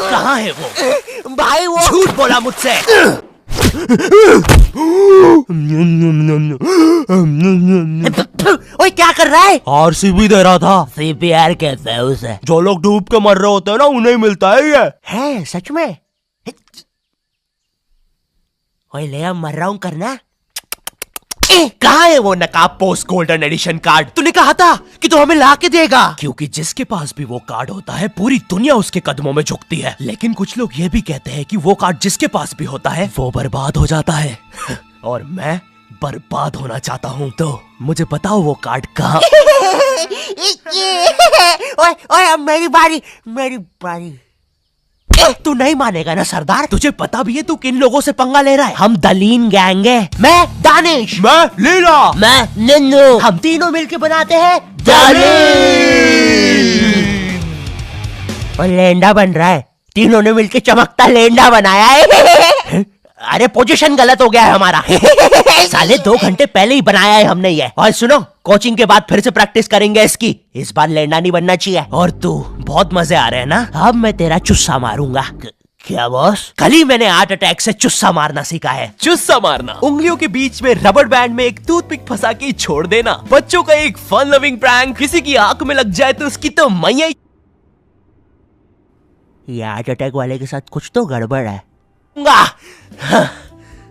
कहाँ है वो? भाई वो झूठ बोला मुझसे। ओए क्या कर रहा है? आरसीबी दे रहा था। सीपीआर कहते हैं उसे। जो लोग डूब के मर रहे होते हैं ना, उन्हें मिलता है ये। है सच में? ओए ले अब मर रहा हूँ करना। कहाँ है वो नकाब पोस्ट गोल्डन एडिशन कार्ड? तूने कहा था कि तू हमें ला के देगा। क्योंकि जिसके पास भी वो कार्ड होता है, पूरी दुनिया उसके कदमों में झुकती है। लेकिन कुछ लोग ये भी कहते हैं कि वो कार्ड जिसके पास भी होता है वो बर्बाद हो जाता है। और मैं बर्बाद होना चाहता हूँ, तो मुझे बताओ वो कार्ड कहाँ? ओए ओए अब मेरी बारी। तू नहीं मानेगा ना सरदार? तुझे पता भी है तू किन लोगों से पंगा ले रहा है? हम दलीन गैंग है। मैं दानिश, मैं लीला, मैं नन्नू, हम तीनों मिलके बनाते हैं और लेंडा बन रहा है। तीनों ने मिलके चमकता लेंडा बनाया है। अरे पोजीशन गलत हो गया है हमारा। साले 2 घंटे पहले ही बनाया है हमने ये। और सुनो, कोचिंग के बाद फिर से प्रैक्टिस करेंगे इसकी। इस बार लेंडा नहीं बनना चाहिए। और तू बहुत मजे आ रहे हैं ना? अब मैं तेरा चुस्सा मारूंगा। क्या बॉस? कल ही मैंने हार्ट अटैक से चुस्सा मारना सीखा है। चुस्सा मारना उंगलियों के बीच में रबर बैंड में एक टूथपिक फंसा के छोड़ देना। बच्चों का एक फन लविंग प्रैंक। किसी की आंख में लग जाए तो उसकी तो मैया। ये हार्ट अटैक वाले के साथ कुछ तो गड़बड़ है।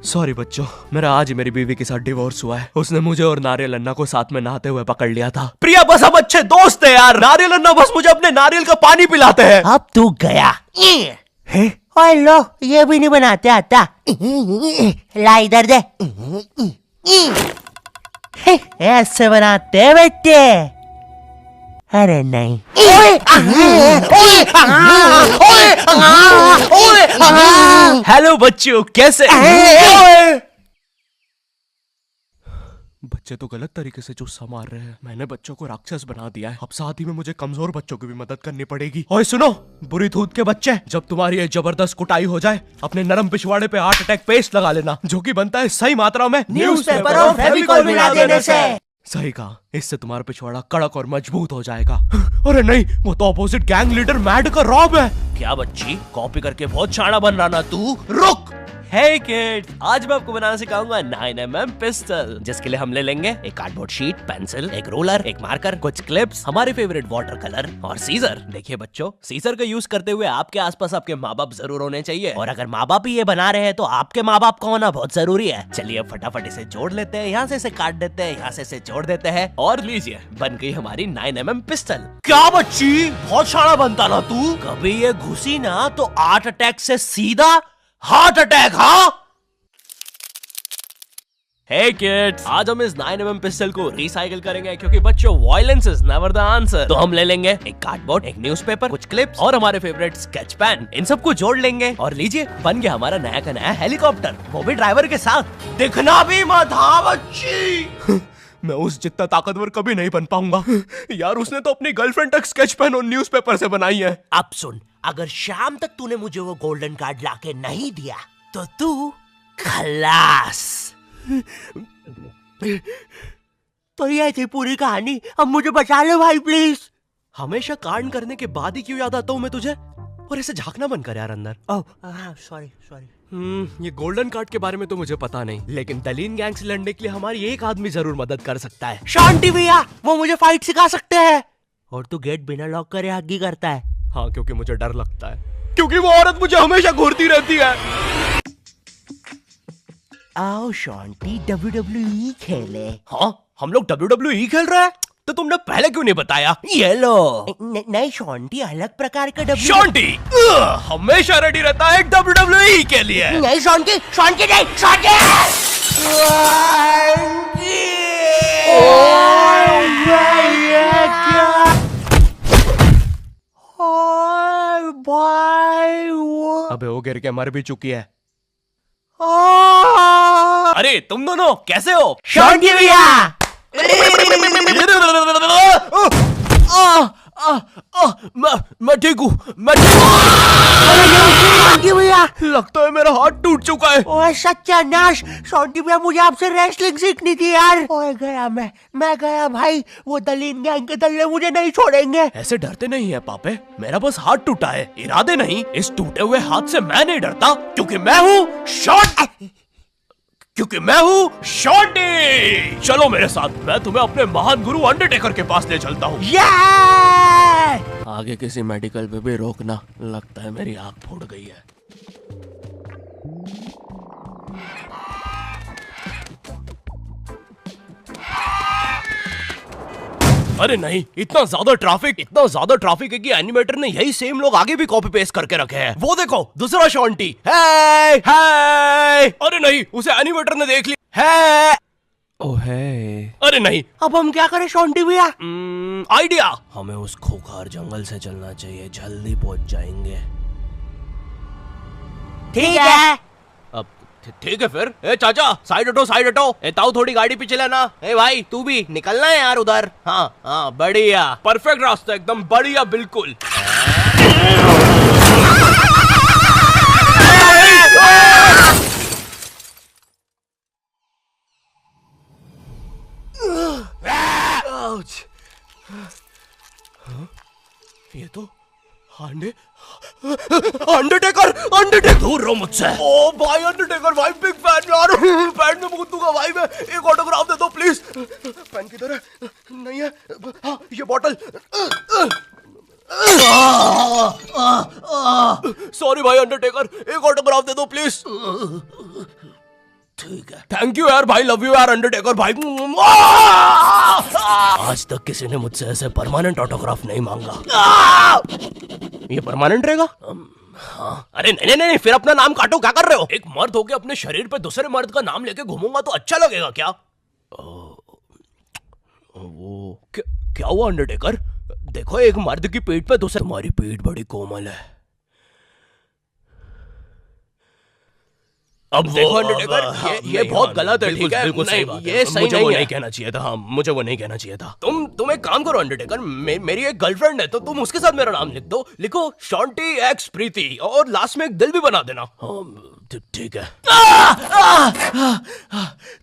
सॉरी बच्चों, मेरा आज ही मेरी बीवी के साथ डिवोर्स हुआ है। उसने मुझे और नारियल अन्ना को साथ में नहाते हुए पकड़ लिया था। प्रिया बस हम अच्छे दोस्त हैं यार। नारियल अन्ना बस मुझे अपने नारियल का पानी पिलाते हैं। अब तू गया। ओए लो, ये भी नहीं बनाते आता। ला इधर दे। ऐसे बनाते हैं बेटे। अरे नहीं। हेलो बच्चों, कैसे? बच्चे तो गलत तरीके से चुस्सा मार रहे हैं। मैंने बच्चों को राक्षस बना दिया है। अब साथ ही में मुझे कमजोर बच्चों की भी मदद करनी पड़ेगी। और सुनो बुरी धूत के बच्चे, जब तुम्हारी ये जबरदस्त कुटाई हो जाए, अपने नरम पिछवाड़े पे हार्ट अटैक पेस्ट लगा लेना, जो कि बनता है सही मात्रा में न्यूज़पेपर और फेविकोल मिला देने से। सही कहा, इससे तुम्हारा पिछवाड़ा कड़क और मजबूत हो जाएगा। अरे नहीं, वो तो अपोजिट गैंग लीडर मैड का रॉब है। क्या बच्ची, कॉपी करके बहुत शाना बन रहा ना तू? रुक। Hey kid, आज मैं आपको बनाना सिखाऊंगा 9mm पिस्टल, जिसके लिए हम ले लेंगे एक कार्डबोर्ड शीट, पेंसिल, एक रोलर, एक मार्कर, कुछ क्लिप्स, हमारे फेवरेट वाटर कलर और सीजर। देखिए बच्चों, सीजर का यूज करते हुए आपके आसपास आपके माँ बाप जरूर होने चाहिए। और अगर माँ बाप ही ये बना रहे हैं तो आपके माँ बाप का होना बहुत जरूरी है। चलिए अब फटाफट इसे जोड़ लेते हैं। यहाँ से इसे काट देते हैं, यहाँ से इसे जोड़ देते हैं और लीजिए बन गई हमारी 9mm पिस्टल। क्या बच्ची, बहुत शाना बनता ना तू? कभी ये घुसी ना तो हार्ट अटैक से सीधा हार्ट अटैक। हाँ हे किड्स, आज हम इस 9mm पिस्टल को रिसाइकिल करेंगे, क्योंकि बच्चों violence is never the answer. तो हम ले लेंगे एक कार्डबोर्ड, एक न्यूज़पेपर, कुछ क्लिप्स और हमारे फेवरेट स्केच पेन। इन सबको जोड़ लेंगे और लीजिए बन गया हमारा नया का नया हेलीकॉप्टर, वो भी ड्राइवर के साथ। दिखना भी मत। हाँ बच्ची। मैं उस जितना ताकतवर कभी नहीं बन पाऊंगा यार। उसने तो अपनी गर्लफ्रेंड तक स्केच पेन और न्यूज़पेपर से बनाई है। अब सुन, अगर शाम तक तूने मुझे वो गोल्डन कार्ड लाके नहीं दिया तो तू खलास। तो ये थी पूरी कहानी। अब मुझे बचा लो भाई प्लीज। हमेशा कांड करने के बाद ही क्यों याद आता हूँ मैं तुझे? और इसे झांकना बंद कर यार अंदर। Oh sorry. ये गोल्डन कार्ड के बारे में तो मुझे पता नहीं, लेकिन दलीन गैंग से लड़ने के लिए हमारी एक आदमी जरूर मदद कर सकता है। शांति भैया, वो मुझे फाइट सिखा सकते हैं। और तू गेट बिना लॉक करे हग्गी करता है। हाँ, क्योंकि मुझे डर लगता है, क्योंकि वो औरत मुझे हमेशा घूरती रहती है। आओ शांति, WWE खेले। हाँ, हम लोग WWE खेल रहे हैं? तो तुमने पहले क्यों नहीं बताया? ये लो। नहीं शांति, अलग प्रकार का शांति हमेशा रेडी रहता है WWE के लिए। नहीं शांति नहीं शांति। अबे वो गिर के मर भी चुकी है। अरे तुम दोनों कैसे हो? शांति भैया। मैं ठीक हूँ, मैं शॉन्टी भैया, लगता है मेरा हाथ टूट चुका है। ओए सत्यानाश, शॉन्टी भैया मुझे आपसे रेसलिंग सीखनी थी यार। ओए गया मैं गया भाई, वो दलीन गैंग के दल्ले मुझे नहीं छोड़ेंगे। ऐसे डरते नहीं है पापे, मेरा बस हाथ टूटा है, इरादे नहीं। इस टूटे हुए हाथ से मैं नहीं डरता, क्योंकि मैं हूँ शॉन्टी। चलो मेरे साथ, मैं तुम्हें अपने महान गुरु अंडरटेकर के पास ले चलता हूँ। आगे किसी मेडिकल पे भी रोकना, लगता है मेरी आंख फूट गई है। अरे नहीं, इतना ज्यादा ट्रैफिक है कि एनिमेटर ने यही सेम लोग आगे भी कॉपी पेस्ट करके रखे हैं। वो देखो, दूसरा शॉन्टी। हे अरे नहीं, उसे एनिमेटर ने देख लिया है। ओह है, अरे नहीं, अब हम क्या करें शॉन्टी भैया? आइडिया, हमें उस खूंखार जंगल से चलना चाहिए, जल्दी पहुंच जाएंगे। ठीक है। अब ठीक है फिर। ए चाचा, साइड हटो। ए ताऊ, थोड़ी गाड़ी पीछे लेना। ए भाई, तू भी निकलना है यार उधर। हाँ, बढ़िया, परफेक्ट रास्ता, एकदम बढ़िया, बिल्कुल। ये तो अंडरटेकर दूर रहो मुझसे। ओ भाई अंडरटेकर भाई, बिग फैन यार, पैन में मूत दूंगा भाई मैं। एक ऑटोग्राफ दे दो प्लीज। पैन किधर है? नहीं है। हाँ, ये बॉटल। सॉरी भाई अंडरटेकर, एक ऑटोग्राफ दे दो प्लीज। ठीक है, थैंक यू यार भाई, लव यू यार अंडरटेकर भाई। आज तक किसी ने मुझसे ऐसे परमानेंट ऑटोग्राफ नहीं मांगा। ये परमानेंट रहेगा? हाँ। अरे नहीं, फिर अपना नाम काटो, क्या कर रहे हो? एक मर्द होके अपने शरीर पे दूसरे मर्द का नाम लेके घूमूंगा तो अच्छा लगेगा क्या? वो क्या हुआ अंडरटेकर? देखो, एक मर्द की पीठ पे दूसरे। तुम्हारी पीठ बड़ी कोमल है। अब देखो अंडरटेकर, ये बहुत गलत है, ठीक है? बिल्कुल सही बात है। ये सही नहीं है। नहीं कहना चाहिए था। हाँ, मुझे वो नहीं कहना चाहिए था। तुम एक काम करो अंडरटेकर, मेरी एक गर्लफ्रेंड है, तो तुम उसके साथ मेरा नाम लिख दो। लिखो शॉन्टी एक्स प्रीति, और लास्ट में एक दिल भी बना देना। ठीक है।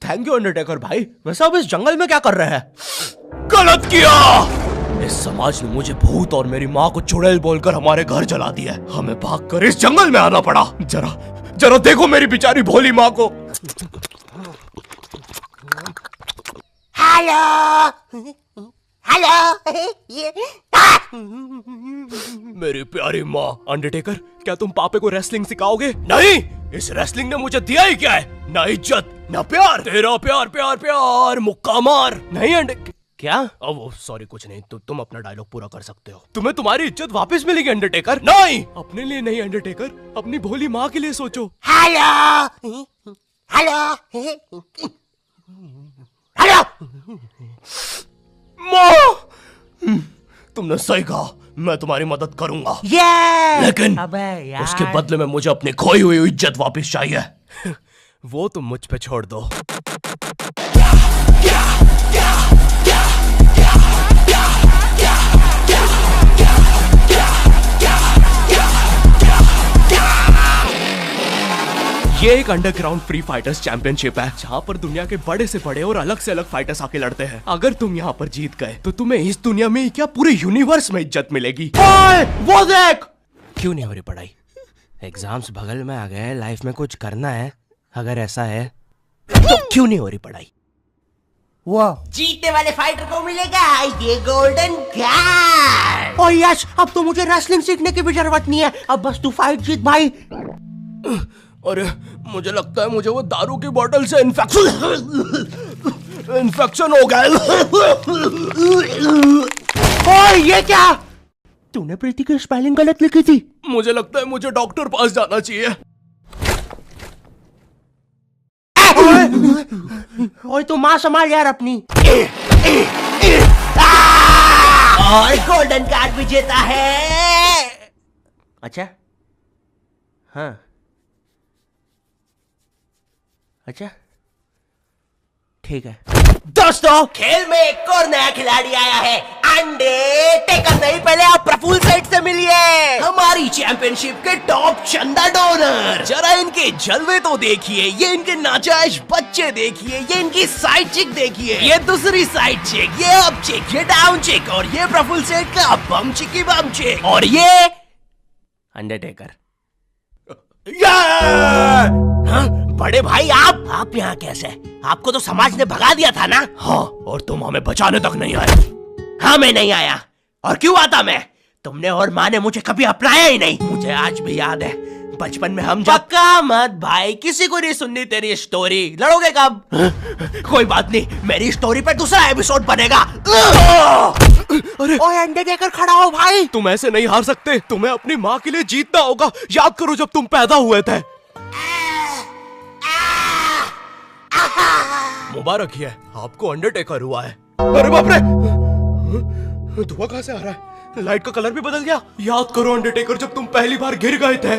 थैंक यू अंडरटेकर भाई। वैसे अब इस जंगल में क्या कर रहे हैं? गलत किया। इस समाज ने मुझे भूत और मेरी माँ को चुड़ैल बोलकर हमारे घर जला दिया। हमें भागकर इस जंगल में आना पड़ा। जरा देखो मेरी बेचारी भोली माँ को। हेलो। मेरी प्यारी माँ। अंडरटेकर, क्या तुम पापे को रेसलिंग सिखाओगे? नहीं, इस रेसलिंग ने मुझे दिया ही क्या है? ना इज्जत, ना प्यार। तेरा प्यार मुक्का मार। नहीं क्या? वो सॉरी, कुछ नहीं। तुम अपना डायलॉग पूरा कर सकते हो। तुम्हें तुम्हारी इज्जत वापस मिलेगी अंडरटेकर। नहीं, अपने लिए नहीं अंडरटेकर, अपनी भोली माँ के लिए सोचो। हेलो। माँ, तुमने सही कहा, मैं तुम्हारी मदद करूंगा। लेकिन उसके बदले में मुझे अपनी खोई हुई इज्जत वापस चाहिए। वो तुम मुझ पे छोड़ दो। ये एक अंडरग्राउंड फ्री फाइटर्स चैंपियनशिप है, जहाँ पर दुनिया के बड़े से बड़े और अलग से अलग फाइटर्स आके लड़ते हैं। अगर तुम यहाँ पर जीत गए तो तुम्हें इस दुनिया में क्या, पूरे यूनिवर्स में इज्जत मिलेगी। वो देख। क्यों नहीं हो रही पढ़ाई? एग्जाम्स बगल में आ गए, लाइफ में कुछ करना है। अगर ऐसा है तो क्यों नहीं हो रही पढ़ाई? वो जीतने वाले फाइटर को मिलेगा ये गोल्डन कार्ड। ओह यस, अब तो मुझे रेसलिंग सीखने की भी जरूरत नहीं है। अब बस तू फाइट जीत भाई। अरे मुझे लगता है मुझे वो दारू की बोतल से इन्फेक्शन हो गया। ओए ये क्या? तूने प्रीति की स्पेलिंग गलत लिखी थी। मुझे लगता है मुझे डॉक्टर पास जाना चाहिए। ओए तू माँ संभाल यार अपनी। और गोल्डन कार्ड विजेता है। अच्छा, हाँ, अच्छा, ठीक है। दोस्तों, खेल में एक और नया खिलाड़ी आया है। अंडरटेकर नहीं, पहले आप प्रफुल्ल सेठ से मिलिए, हमारी चैंपियनशिप के टॉप चंदा डोनर। जरा इनके जलवे तो देखिए, ये इनके नाजायज बच्चे देखिए, ये इनकी साइड चिक देखिए, ये दूसरी साइड चिक, ये अप चिक, ये डाउन चिक, और ये प्रफुल्ल सेठ का बम चिकी बम चिक, और ये अंडरटेकर। हाँ? बड़े भाई आप यहाँ कैसे? आपको तो समाज ने भगा दिया था ना? हाँ, और तुम हमें बचाने तक नहीं आए। हाँ, मैं नहीं आया। और क्यों आता मैं? तुमने और माँ ने मुझे कभी अपनाया ही नहीं। मुझे आज भी याद है, बचपन में हम पक्का मत भाई, किसी को नहीं सुननी तेरी स्टोरी। लड़ोगे कब? कोई बात नहीं, मेरी स्टोरी पर दूसरा एपिसोड बनेगा। अरे ओए अंडरटेकर खड़ा हो भाई। तुम ऐसे नहीं हार सकते, तुम्हें अपनी माँ के लिए जीतना होगा। याद करो जब तुम पैदा हुए थे। मुबारक है, आपको अंडरटेकर हुआ है। अरे बाप रे, धुआं कहां से आ रहा है? लाइट का कलर भी बदल गया। याद करो अंडरटेकर, जब तुम पहली बार गिर गए थे।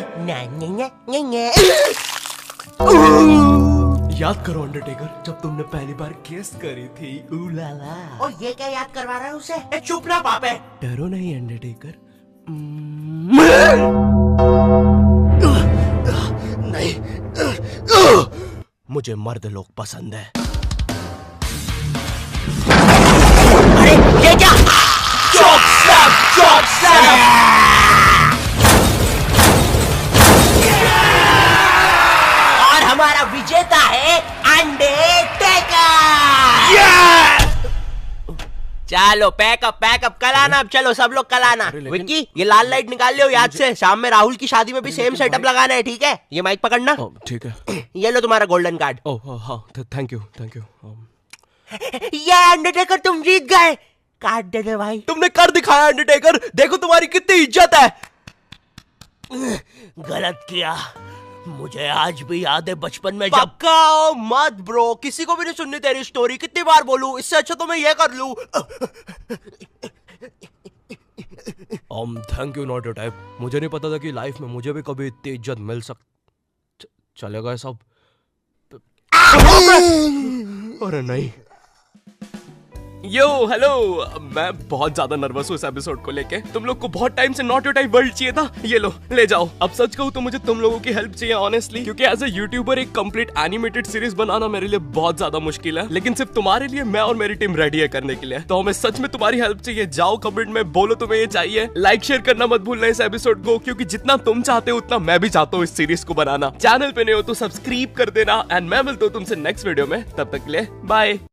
याद करो अंडरटेकर, जब तुमने पहली बार किस करी थी। उलाला। और ये क्या याद करवा रहा है उसे? चुप ना पापे। डरो नहीं अंडरटेकर। नहीं, मुझे मर्द लोग पसंद है। अरे ये क्या? चौक और हमारा विजेता है अंडरटेकर। चलो पैकअप कल आना। अब चलो सब लोग कल आना। विक्की, ये लाल लाइट निकाल लियो याद से। शाम में राहुल की शादी में भी सेम सेटअप लगाना है, ठीक है? ये माइक पकड़ना। ठीक है। ये लो तुम्हारा गोल्डन कार्ड। ओह हाँ, थैंक यू। ये अंडरटेकर तुम जीत गए। कार्ड दे दे भाई। तुमने कर दिखाया अंडरटेकर, देखो तुम्हारी कितनी इज्जत है। गलत किया, मुझे आज भी याद है बचपन में जब। पक्का मत ब्रो, किसी को भी नहीं सुननी तेरी स्टोरी। कितनी बार बोलूं? इससे अच्छा तो मैं ये कर लूं। Thank you not your type. मुझे नहीं पता था कि लाइफ में मुझे भी कभी इतनी इज्जत मिल चलेगा सब। अरे नहीं। यो हेलो, मैं बहुत ज्यादा नर्वस हूँ इस एपिसोड को लेके। तुम लोग को बहुत टाइम से नॉट योर टाइप वर्ल्ड चाहिए था। ये लो, ले जाओ। अब सच कहूँ तो मुझे तुम लोगों की हेल्प चाहिए ऑनेस्टली, क्योंकि एज ए यूट्यूबर एक कंप्लीट एनिमेटेड सीरीज बनाना मेरे लिए बहुत ज्यादा मुश्किल है। लेकिन सिर्फ तुम्हारे लिए मैं और मेरी टीम रेडी है करने के लिए। तो हमें सच में तुम्हारी हेल्प चाहिए। जाओ कमेंट में बोलो तुम्हें ये चाहिए। लाइक शेयर करना मत भूलना इस एपिसोड को, क्योंकि जितना तुम चाहते हो उतना मैं भी चाहता हूँ इस सीरीज को बनाना। चैनल पे नहीं हो तो सब्सक्राइब कर देना। एंड मैं मिलता हूँ तुमसे नेक्स्ट वीडियो में। तब तक के लिए बाय।